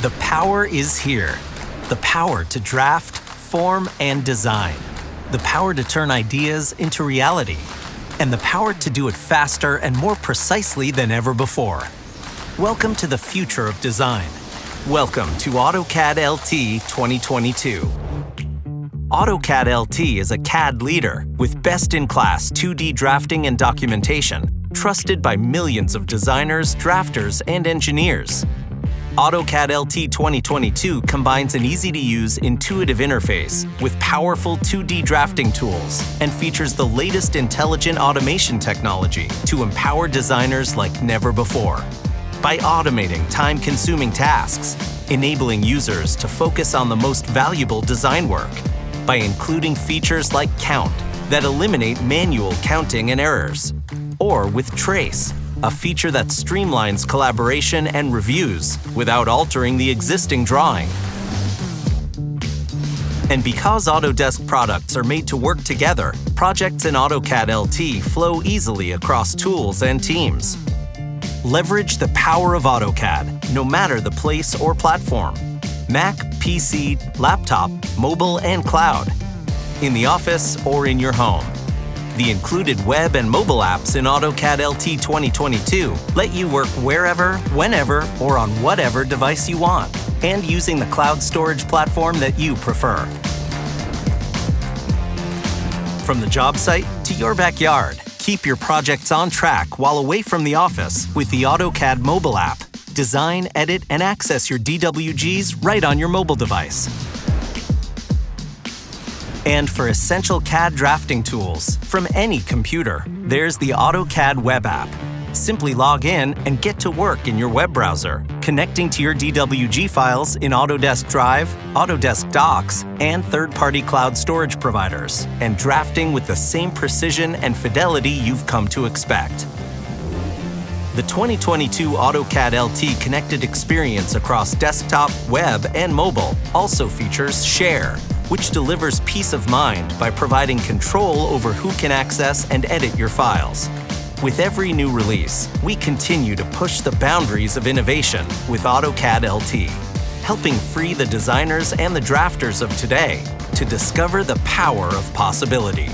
The power is here. The power to draft, form, and design. The power to turn ideas into reality. And the power to do it faster and more precisely than ever before. Welcome to the future of design. Welcome to AutoCAD LT 2022. AutoCAD LT is a CAD leader with best-in-class 2D drafting and documentation, trusted by millions of designers, drafters, and engineers. AutoCAD LT 2022 combines an easy-to-use, intuitive interface with powerful 2D drafting tools and features the latest intelligent automation technology to empower designers like never before. By automating time-consuming tasks, enabling users to focus on the most valuable design work, by including features like Count that eliminate manual counting and errors, or with Trace, a feature that streamlines collaboration and reviews without altering the existing drawing. And because Autodesk products are made to work together, projects in AutoCAD LT flow easily across tools and teams. Leverage the power of AutoCAD, no matter the place or platform. Mac, PC, laptop, mobile, and cloud. In the office or in your home. The included web and mobile apps in AutoCAD LT 2022 let you work wherever, whenever, or on whatever device you want, and using the cloud storage platform that you prefer. From the job site to your backyard, keep your projects on track while away from the office with the AutoCAD mobile app. Design, edit, and access your DWGs right on your mobile device. And for essential CAD drafting tools from any computer, there's the AutoCAD web app. Simply log in and get to work in your web browser, connecting to your DWG files in Autodesk Drive, Autodesk Docs, and third-party cloud storage providers, and drafting with the same precision and fidelity you've come to expect. The 2022 AutoCAD LT connected experience across desktop, web, and mobile also features Share, which delivers peace of mind by providing control over who can access and edit your files. With every new release, we continue to push the boundaries of innovation with AutoCAD LT, helping free the designers and the drafters of today to discover the power of possibility.